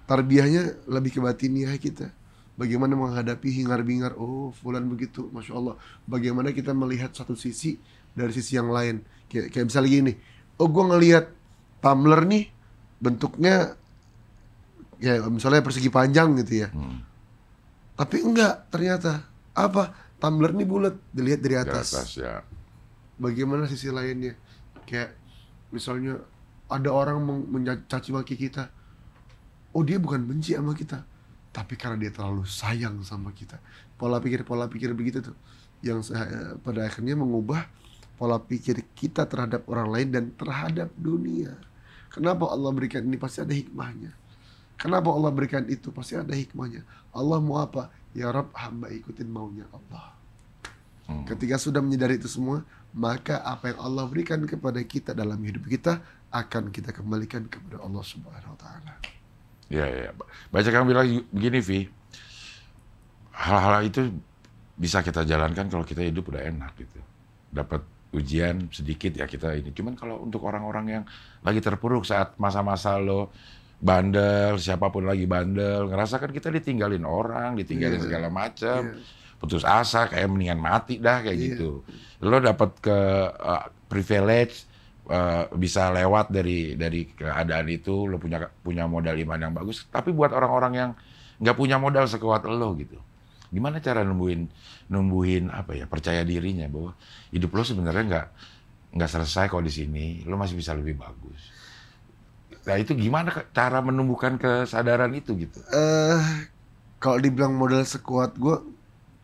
Tarbiyahnya lebih ke batiniah kita. Bagaimana menghadapi hingar-bingar, oh fulan begitu, Masya Allah. Bagaimana kita melihat satu sisi dari sisi yang lain. Kayak misalnya gini, oh gue ngelihat tumbler nih bentuknya ya misalnya persegi panjang gitu ya. Tapi enggak, ternyata apa? Tumbler nih bulat, dilihat dari atas. Ya. Bagaimana sisi lainnya? Kayak misalnya ada orang mencaci maki kita. Oh, dia bukan benci sama kita, tapi karena dia terlalu sayang sama kita. Pola pikir begitu tuh, yang pada akhirnya mengubah pola pikir kita terhadap orang lain dan terhadap dunia. Kenapa Allah berikan ini? Pasti ada hikmahnya. Kenapa Allah berikan itu? Pasti ada hikmahnya. Allah mau apa? Ya Rabb, hamba ikutin maunya Allah. Ketika sudah menyadari itu semua, maka apa yang Allah berikan kepada kita dalam hidup kita akan kita kembalikan kepada Allah Subhanahu Wa Taala. Ya. Banyak yang bilang begini, Vi. Hal-hal itu bisa kita jalankan kalau kita hidup udah enak gitu. Dapat ujian sedikit ya kita ini. Cuman kalau untuk orang-orang yang lagi terpuruk saat masa-masa lo bandel, siapapun lagi bandel, ngerasakan kita ditinggalin orang, ditinggalin segala macam, putus asa, kayak mendingan mati dah kayak gitu. Lo dapat ke privilege, bisa lewat dari keadaan itu, lo punya modal iman yang bagus. Tapi buat orang-orang yang nggak punya modal sekuat lo gitu, gimana cara numbuhin apa ya, percaya dirinya bahwa hidup lo sebenarnya nggak selesai kok di sini, lo masih bisa lebih bagus. Nah itu gimana cara menumbuhkan kesadaran itu gitu? Kalau dibilang modal sekuat gue,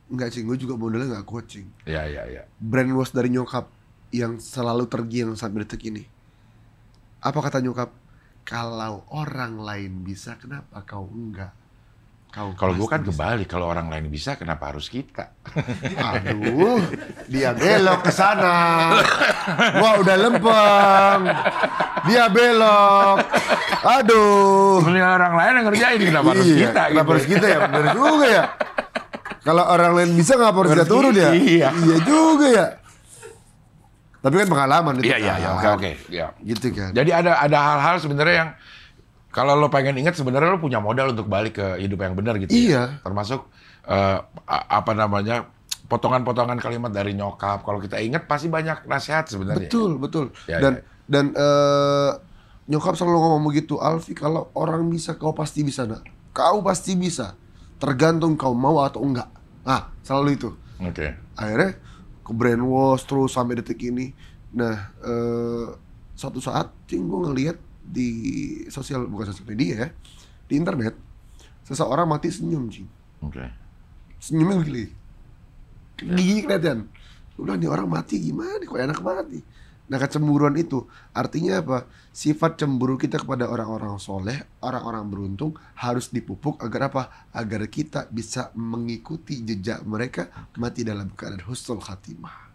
nggak cing, gue juga modalnya nggak kuat cing. Ya. Brainwash dari nyokap yang selalu tergiang sampai detik ini. Apa kata nyokap? Kalau orang lain bisa, kenapa kau enggak? Kalau gue kan kebalik, kalau orang lain bisa, kenapa harus kita? Aduh, dia belok ke sana. Gua udah lempeng. Dia belok. Aduh. Sebenarnya orang lain yang ngerjain, kenapa harus kita? Kenapa harus kita ya? Bener juga ya. Kalau orang lain bisa, ngapa harus kita turun ya? Iya. Iya juga ya. Tapi kan pengalaman itu. Iya, oke. Ya. Gitu kan. Jadi ada hal-hal sebenarnya yang kalau lo pengen ingat sebenarnya lo punya modal untuk balik ke hidup yang benar gitu. Iya. Ya. Termasuk potongan-potongan kalimat dari nyokap. Kalau kita ingat pasti banyak nasihat sebenarnya. Betul. Ya, Dan nyokap selalu ngomong begitu, Alfi, kalau orang bisa, kau pasti bisa, nak. Kau pasti bisa. Tergantung kau mau atau enggak. Nah, selalu itu. Oke. Akhirnya ke brainwash terus sampai detik ini. Nah, suatu saat gue ngelihat di bukan sosial media ya, di internet, seseorang mati senyum, Cing. Oke. Senyumnya begini, gigi kelihatan. Udah nih orang mati gimana? Kok enak banget nih. Nah, kecemburuan itu artinya apa? Sifat cemburu kita kepada orang-orang soleh, orang-orang beruntung harus dipupuk agar apa? Agar kita bisa mengikuti jejak mereka, mati dalam keadaan husnul khatimah.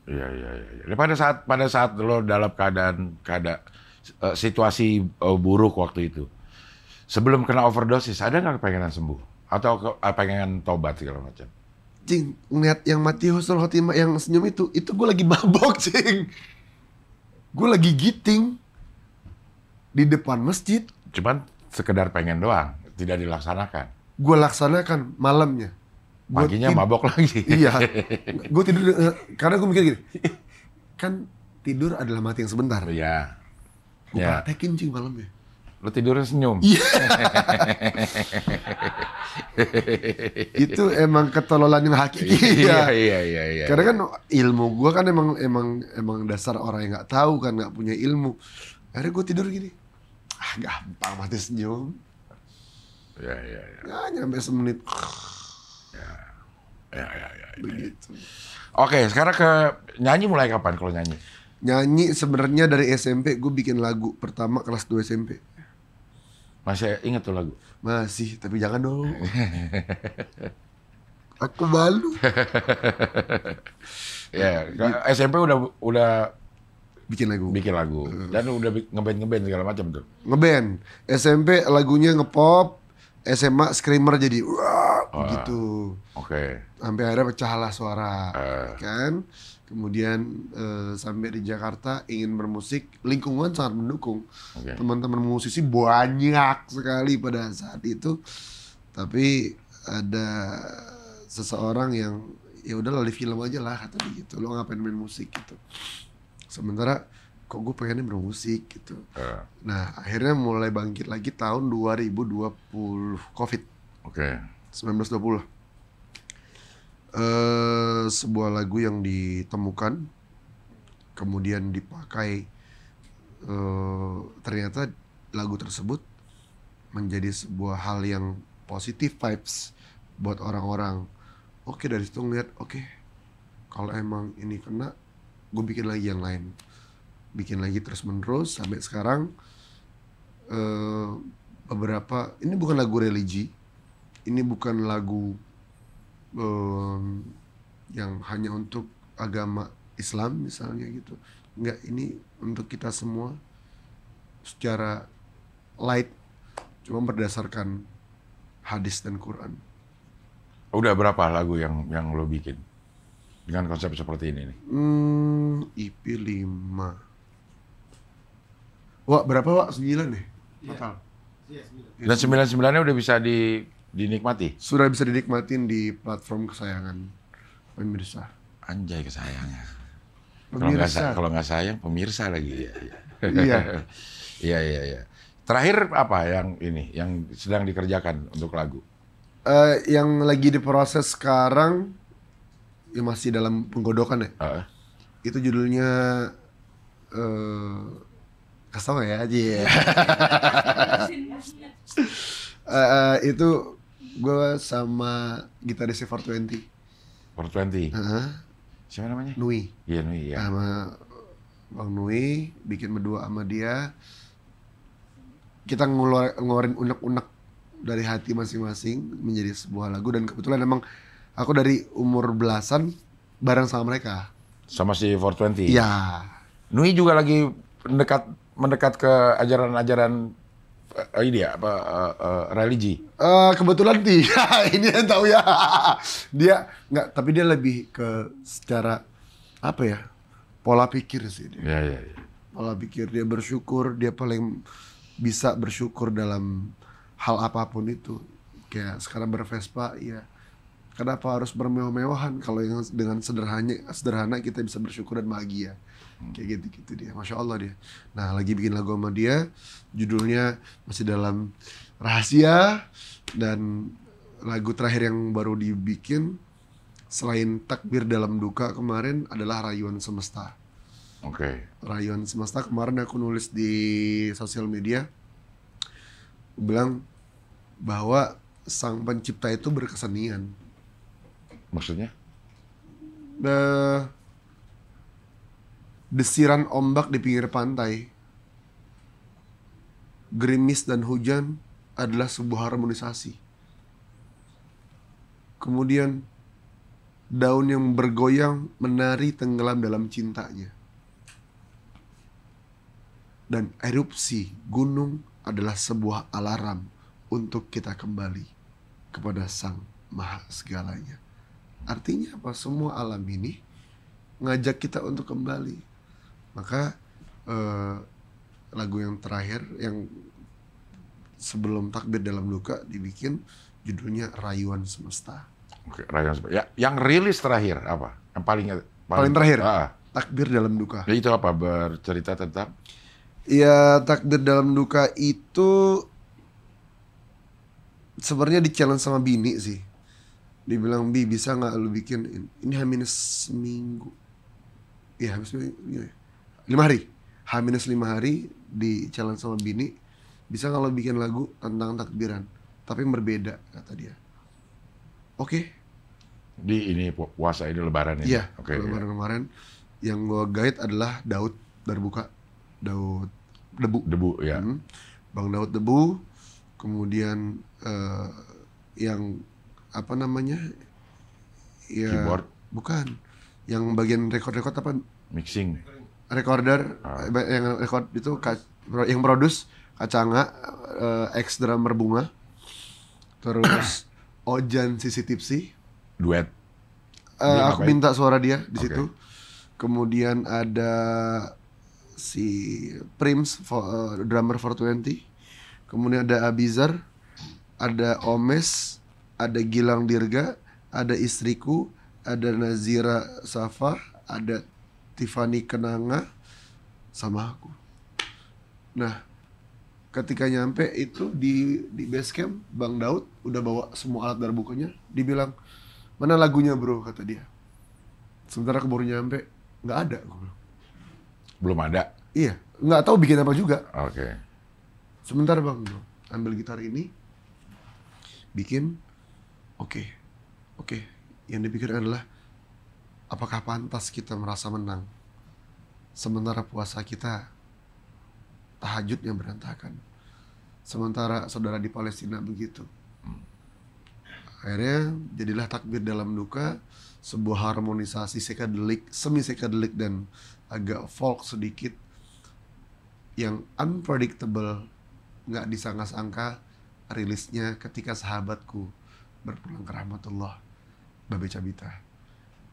Iya. Pada saat lo dalam keadaan situasi buruk waktu itu, sebelum kena overdosis, ada nggak kepengenan sembuh atau pengen tobat segala macam? Cing, ngeliat yang mati husnul khotimah yang senyum itu gue lagi mabok, Cing. Gue lagi giting di depan masjid. Cuman sekedar pengen doang, tidak dilaksanakan. Gue laksanakan malamnya. Paginya mabok lagi. Iya. Gue tidur karena gue mikir gini, kan tidur adalah mati yang sebentar. Iya. Gue praktekin, Cing, malamnya. Lo tidurnya senyum. Iya. Itu emang ketololan yang hakiki ya. Iya. Karena kan ilmu gue kan emang dasar orang yang nggak tahu kan, nggak punya ilmu. Akhirnya gue tidur gini, gampang mati senyum. Iya. Nggak nyampe semenit. Ya. Begitu. Oke, sekarang ke nyanyi mulai kapan kalau nyanyi? Nyanyi sebenarnya dari SMP gue bikin lagu pertama kelas 2 SMP. Masih inget tuh lagu? Masih, tapi jangan dong. Aku malu. Ya, SMP udah bikin lagu. Dan udah ngeband segala macam tuh. Ngeband. SMP lagunya ngepop, SMA screamer jadi gitu. Oke. Sampai akhirnya pecahlah suara, kan? Kemudian sampai di Jakarta ingin bermusik, lingkungan sangat mendukung. Teman-teman musisi banyak sekali pada saat itu. Tapi ada seseorang yang ya udahlah di film aja lah kata dia gitu. Lo ngapain main musik gitu. Sementara kok gue pengennya bermusik gitu. Nah, akhirnya mulai bangkit lagi tahun 2020 Covid. 1920. Sebuah lagu yang ditemukan kemudian dipakai, ternyata lagu tersebut menjadi sebuah hal yang positif vibes buat orang-orang. Oke, dari situ ngeliat, oke, kalau emang ini kena, gue bikin lagi yang lain, bikin lagi terus menerus sampai sekarang. Beberapa, ini bukan lagu religi, ini bukan lagu yang hanya untuk agama Islam misalnya gitu. Enggak, ini untuk kita semua secara light, cuma berdasarkan hadis dan Quran. Udah berapa lagu yang lo bikin dengan konsep seperti ini nih? IP 5. Wah, berapa, Wak? 9 nih total. Dan 9-9-nya udah bisa dinikmati? Sudah bisa dinikmatin di platform kesayangan pemirsa. Anjay, kesayangan. Pemirsa. Kalau nggak sayang, pemirsa lagi. Iya. Iya. Terakhir apa yang sedang dikerjakan untuk lagu? Yang lagi diproses sekarang, ya masih dalam penggodokan ya. Itu judulnya kasih tau ya aja ya. Itu gue sama gitarisnya 420. 420? Siapa namanya? Nui. Iya, Nui ya. Sama Bang Nui bikin berdua sama dia. Kita ngeluarin unek-unek dari hati masing-masing menjadi sebuah lagu. Dan kebetulan emang aku dari umur belasan bareng sama mereka. Sama si 420? Iya. Nui juga lagi mendekat ke ajaran-ajaran ini ya, religi? Kebetulan ini yang tahu ya. Dia nggak, tapi dia lebih ke secara apa ya, pola pikir sih dia. Iya. Pola pikir, dia bersyukur, dia paling bisa bersyukur dalam hal apapun itu. Kayak sekarang bervespa, ya kenapa harus bermewah-mewahan kalau yang dengan sederhana kita bisa bersyukur dan bahagia. Kayak gitu-gitu dia, Masya Allah dia. Nah, lagi bikin lagu sama dia, judulnya masih dalam rahasia. Dan lagu terakhir yang baru dibikin selain Takbir Dalam Duka kemarin adalah Rayuan Semesta. Oke. Rayuan Semesta kemarin aku nulis di sosial media, bilang bahwa sang pencipta itu berkesenian. Maksudnya? Desiran ombak di pinggir pantai, gerimis dan hujan adalah sebuah harmonisasi. Kemudian daun yang bergoyang menari tenggelam dalam cintanya. Dan erupsi gunung adalah sebuah alarm untuk kita kembali kepada Sang Maha Segalanya. Artinya apa? Semua alam ini ngajak kita untuk kembali. Maka lagu yang terakhir yang sebelum Takbir Dalam Duka dibikin judulnya Rayuan Semesta. Oke, Rayuan Semesta. Ya, yang rilis terakhir apa? Yang paling terakhir? Ah. Takbir Dalam Duka. Ya, itu apa? Bercerita tentang? Ya, Takbir Dalam Duka itu sebenarnya di-challenge sama bini sih. Dibilang, Bi, bisa nggak lu bikin ini H-seminggu? Iya, H-5 hari. H-5 hari di-challenge sama bini. Bisa nggak lu bikin lagu tentang takbiran? Tapi yang berbeda, kata dia. Oke. Di ini puasa ini lebaran ini? Iya, Oke, lebaran kemarin. Yang gue guide adalah Daud Darbuka. Daud Debu. Ya. Bang Daud Debu. Kemudian yang apa namanya? Ya, keyboard? Bukan. Yang bagian rekod apa? Mixing. Recorder. Yang record itu yang produce Kacanga, ex drummer Bunga. Terus Ojan Sisi Tipsi. Duet. Aku minta suara dia di Okay. situ. Kemudian ada si Prims, drummer 420. Kemudian ada Abizar, ada Omes, ada Gilang Dirga, ada istriku, ada Nazira Safa, ada Tiffany Kenanga, sama aku. Nah, ketika nyampe itu di base camp, Bang Daud udah bawa semua alat darbukanya. Dibilang, mana lagunya bro, kata dia. Sementara aku baru nyampe, nggak ada. Belum ada? Iya, nggak tahu bikin apa juga. Oke. Sebentar Bang, ambil gitar ini, bikin, oke. Yang dipikir adalah, apakah pantas kita merasa menang? Sementara puasa kita, tahajudnya berantakan. Sementara saudara di Palestina begitu. Akhirnya jadilah Takbir Dalam Duka, sebuah harmonisasi psychedelic, semi psychedelic dan agak folk sedikit, yang unpredictable, nggak disangka-sangka. Rilisnya ketika sahabatku berpulang ke rahmatullah, Babe Cabita.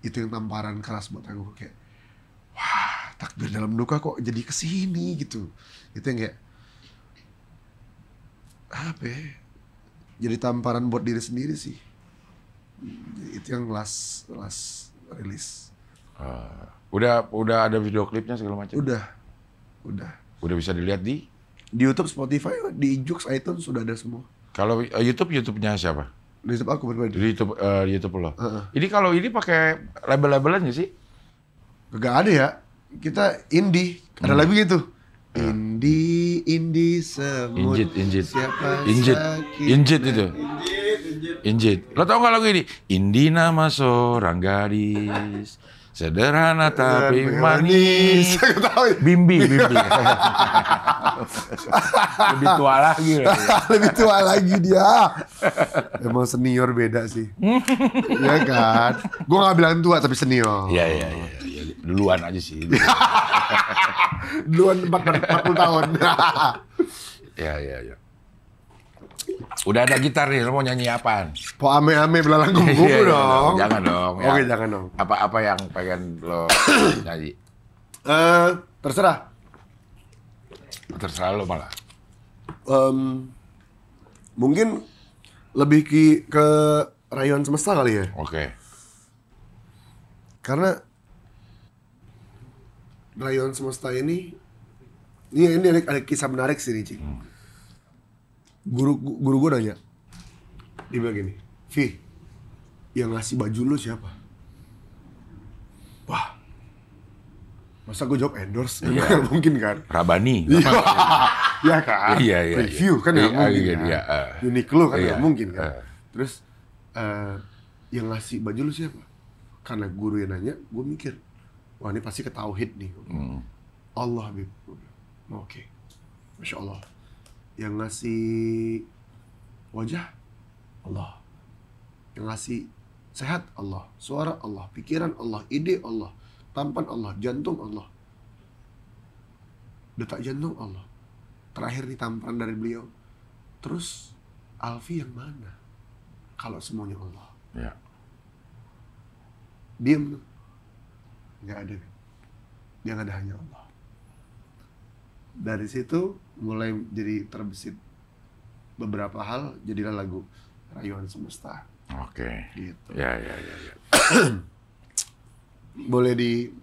Itu yang tamparan keras buat aku, kayak wah, Takbir Dalam Duka kok jadi kesini gitu. Itu yang kayak apa ya? Jadi tamparan buat diri sendiri sih. Itu yang last rilis. Udah ada video klipnya segala macam? Udah Bisa dilihat di YouTube, Spotify, di Joox, iTunes sudah ada semua. Kalau YouTube-nya siapa? Di YouTube aku pribadi. Di YouTube lo. Ini kalau ini pakai label-labelan nggak sih? Gak ada ya. Kita indie. Ada lagu gitu. Indie semut. Injit. Siapa Injit itu. Injit. Lo tau nggak lagu ini? Indi nama seorang gadis Sederhana tapi manis. Bimbi. Lebih tua lagi. Lebih tua lagi dia. Emang senior beda sih. Iya kan? Gue gak bilang tua tapi senior. Iya. Duluan aja sih. Duluan 40 tahun. Iya. Udah ada gitar nih, lo mau nyanyi apaan? Po ame-ame belalang kuku dong. Jangan dong. Oke, jangan dong. Apa yang pengen lo nyanyi? Terserah. Terserah lo malah. Mungkin lebih ke rayuan semesta kali ya. Oke. Karena rayuan semesta ini ada kisah menarik sih nih, Cik. Guru gue nanya, dia bilang gini, Vi, yang ngasih baju lu siapa? Wah, masa gue jawab endorse? Iya. Mungkin kan? Rabani. Iya kan? Iya. Review kan nggak mungkin kan? Iya. Uniqlo kan nggak Iya. mungkin kan? Terus yang ngasih baju lu siapa? Karena guru yang nanya, gue mikir, wah ini pasti ke tauhid nih. Allah, Bib. Oke. Masya Allah. Yang ngasih wajah Allah, yang ngasih sehat Allah, suara Allah, pikiran Allah, ide Allah, tampan Allah, jantung Allah, detak jantung Allah, terakhir nih tamparan dari beliau. Terus Alfi yang mana kalau semuanya Allah? Ya. Diam, nggak ada, yang ada hanya Allah. Dari situ mulai jadi terbesit beberapa hal, jadilah lagu Rayuan Semesta. Oke. Gitu. Ya. Boleh di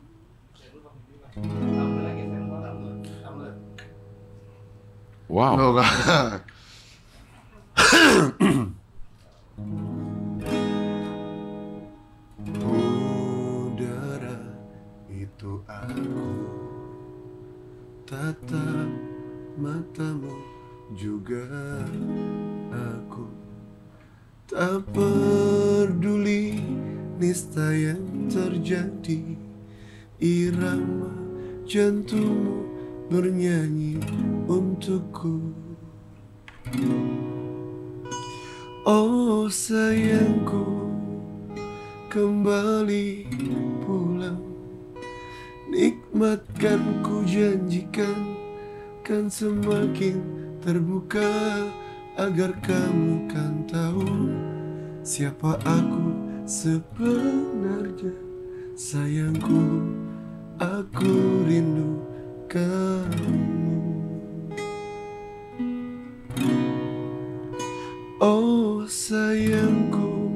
Wow. Oh, enggak. Udara itu aku, tatap matamu juga aku, tak peduli niscaya terjadi, irama jantungmu bernyanyi untukku. Oh sayangku, kembali pulang, nikmatkan ku janjikan, kan semakin terbuka, agar kamu kan tahu siapa aku sebenarnya. Sayangku, aku rindu kamu. Oh sayangku,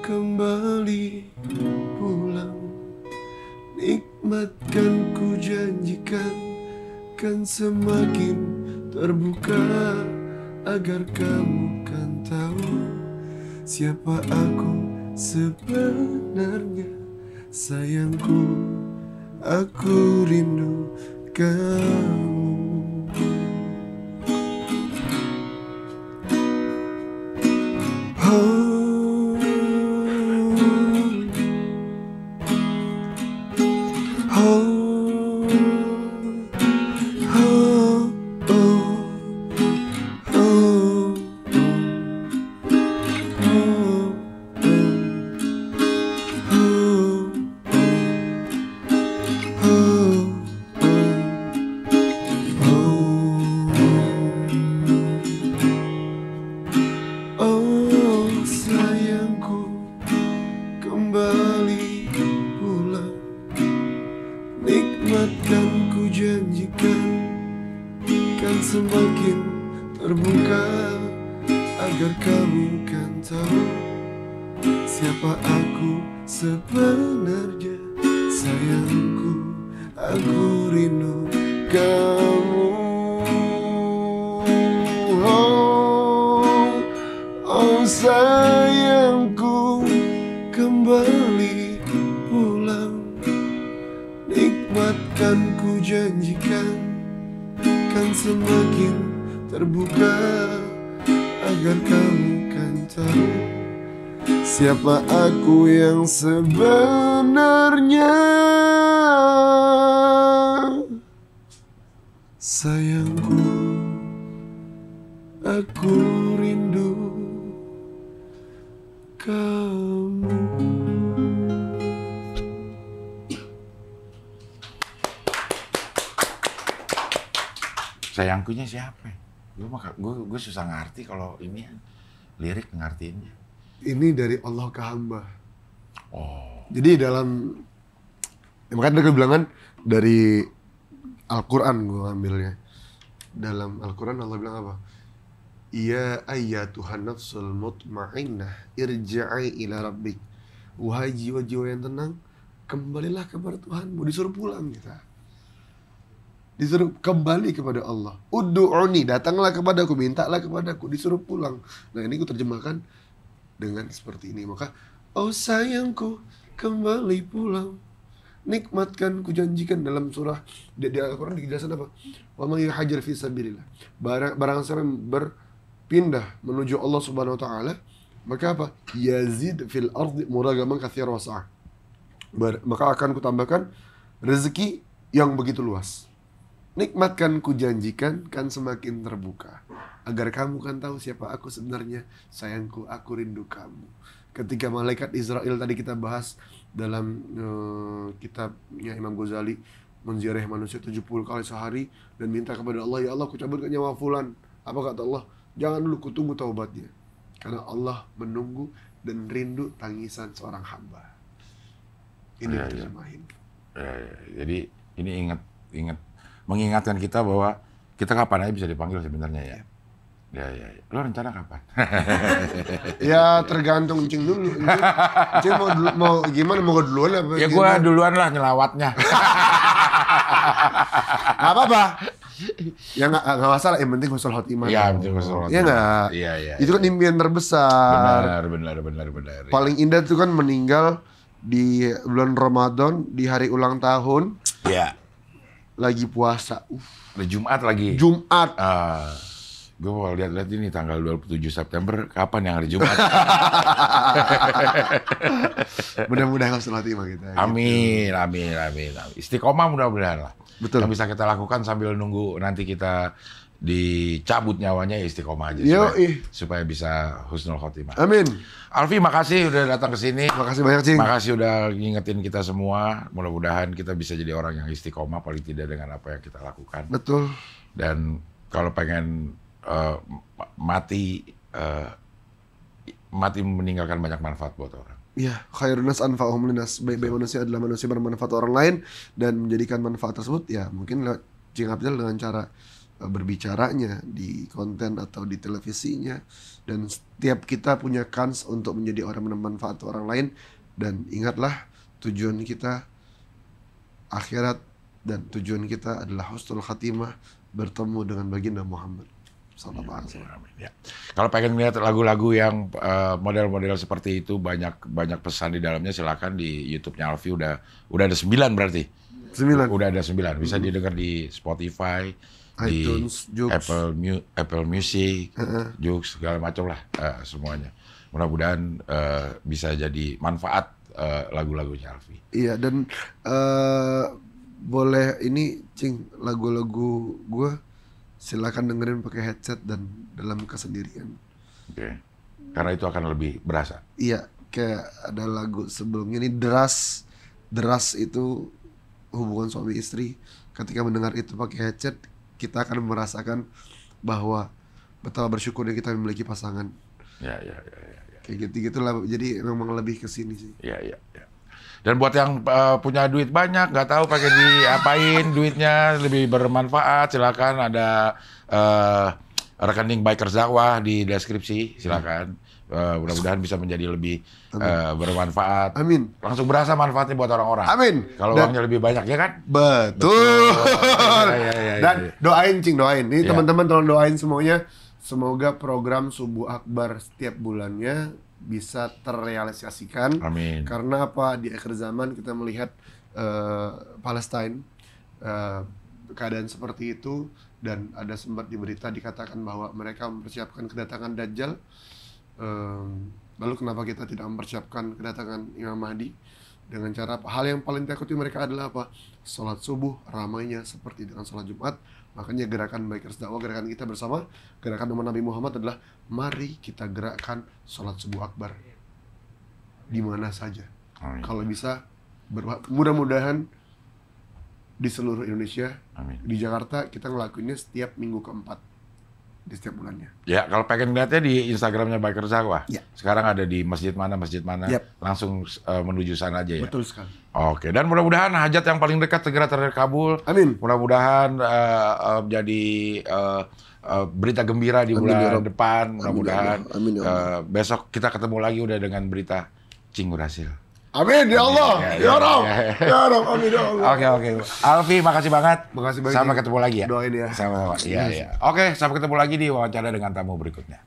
kembali pulang, nikmatkan ku janjikan, kan semakin terbuka, agar kamu kan tahu siapa aku sebenarnya. Sayangku, aku rindu kamu. siapa aku yang sebenarnya. Sayangku, aku rindu kamu. Sayangkunya siapa? Gue susah ngerti kalau ini lirik ngertiinnya. Ini dari Allah ke hamba. Oh. Jadi dalam, ya makanya gue bilang kan dari Al-Quran gue ambilnya. Dalam Al-Quran Allah bilang apa? Ya ayyatuhan nafsul mutmainnah irja'i ila rabbik. Wahai jiwa-jiwa yang tenang, kembalilah kepada Tuhanmu. Disuruh pulang kita. Disuruh kembali kepada Allah. Ud'uni, datanglah kepadaku, mintalah kepadaku, disuruh pulang. Nah ini gue terjemahkan dengan seperti ini. Maka, oh sayangku, kembali pulang. Nikmatkan, kujanjikan dalam surah di Al-Quran dijelaskan apa? Wa man yuhajir fi sabilillah. Barang siapa yang berpindah menuju Allah Subhanahu wa taala, maka apa? Yazid fil ardi muragaman katsira wa sa'ah. Maka akan kutambahkan rezeki yang begitu luas. Nikmatkan, kujanjikan kan semakin terbuka. Agar kamu kan tahu siapa aku sebenarnya. Sayangku, aku rindu kamu. Ketika malaikat Israel tadi kita bahas dalam kitabnya Imam Ghazali, menziarah manusia 70 kali sehari dan minta kepada Allah, ya Allah, ku cabutkan nyawa fulan. Apa kata Allah? Jangan dulu, ku tunggu taubatnya. Karena Allah menunggu dan rindu tangisan seorang hamba. Ini terjemahin. Jadi ini ingat mengingatkan kita bahwa kita kapan aja bisa dipanggil sebenarnya ya. Ya. Lo rencana kapan? Ya tergantung Encing dulu. Encing mau gimana? Mau duluan apa? Ya gua duluan lah nyelawatnya. Gak apa-apa. Ya nggak masalah. Yang penting husnul khotimah. Iya, penting husnul khotimah. Iya nggak? Iya. Itu kan impian terbesar. Benar. Paling indah itu kan meninggal di bulan Ramadan di hari ulang tahun. Iya. Lagi puasa. Hari Jumat lagi. Jumat. Gue mau lihat ini tanggal 27 September kapan yang hari Jumat. Mudah-mudahan husnul khotimah kita. Amin. Istiqomah mudah-mudahan lah. Betul. Yang bisa kita lakukan sambil nunggu nanti kita dicabut nyawanya, istiqomah aja supaya bisa husnul khotimah. Amin. Alfi, makasih udah datang ke sini. Makasih banyak, Cing. Makasih udah ngingetin kita semua. Mudah-mudahan kita bisa jadi orang yang istiqomah paling tidak dengan apa yang kita lakukan. Betul. Dan kalau pengen mati meninggalkan banyak manfaat buat orang. Iya, khairun nas anfa'uhum linnas. Baik-baik manusia adalah manusia bermanfaat orang lain dan menjadikan manfaat tersebut ya mungkin lewat Cing Abdel dengan cara berbicaranya di konten atau di televisinya, dan setiap kita punya kans untuk menjadi orang bermanfaat orang lain. Dan ingatlah tujuan kita akhirat dan tujuan kita adalah husnul khatimah, bertemu dengan baginda Muhammad sallallahu alaihi wasallam. Ya. Kalau pengen lihat lagu-lagu yang model-model seperti itu, banyak pesan di dalamnya, silakan di YouTube-nya Alfi udah ada 9 berarti. 9. Udah ada 9. Bisa didengar di Spotify, iTunes, di Apple Music, Joox, segala macam lah, semuanya. Mudah-mudahan bisa jadi manfaat lagu-lagunya Alfi. Iya, dan boleh ini Cing, lagu-lagu gue silakan dengerin pakai headset dan dalam kesendirian. Oke. Karena itu akan lebih berasa. Iya, kayak ada lagu sebelumnya ini deras itu hubungan suami istri. Ketika mendengar itu pakai headset, kita akan merasakan bahwa betapa bersyukurnya kita memiliki pasangan. Ya. Kayak gitu-gitulah. Jadi memang lebih ke sini sih. Ya. Dan buat yang punya duit banyak, nggak tahu pakai diapain duitnya lebih bermanfaat, silakan ada rekening Biker Dakwah di deskripsi, silakan. Mudah-mudahan bisa menjadi lebih bermanfaat. Amin. Langsung berasa manfaatnya buat orang-orang. Amin. Kalau uangnya lebih banyak ya kan? Betul. Ya. Dan doain Cing, doain. Ini teman-teman tolong doain semuanya. Semoga program Subuh Akbar setiap bulannya bisa terrealisasikan. Amin. Karena apa? Di akhir zaman kita melihat Palestina keadaan seperti itu, dan ada sempat di berita dikatakan bahwa mereka mempersiapkan kedatangan Dajjal. Lalu kenapa kita tidak mempersiapkan kedatangan Imam Mahdi dengan cara apa? Hal yang paling takuti mereka adalah apa? Sholat subuh ramainya seperti dengan sholat Jumat. Makanya gerakan Bikers Dakwah, gerakan kita bersama, gerakan umat Nabi Muhammad adalah mari kita gerakkan sholat subuh akbar di mana saja. Kalau bisa, mudah-mudahan di seluruh Indonesia, di Jakarta kita ngelakuinnya setiap minggu keempat di setiap bulannya. Ya, kalau pengen lihatnya di Instagramnya Bikers Dakwah. Ya. Sekarang ada di masjid mana, Yap. langsung menuju sana aja ya. Betul sekali. Oke, dan mudah-mudahan hajat yang paling dekat segera terkabul. Amin. Mudah-mudahan jadi berita gembira di Amin, ya bulan Rabb. depan. Amin, Mudah-mudahan ya Allah. Amin, ya Allah. besok kita ketemu lagi udah dengan berita Cing berhasil. Amin ya Allah. Ya Rabb. Ya Rabb. Amin ya Allah. Oke. Alfi, makasih banget. Makasih banyak. Sampai ketemu lagi ya. Doain ya. Sama-sama. Iya. Oke, sampai ketemu lagi di wawancara dengan tamu berikutnya.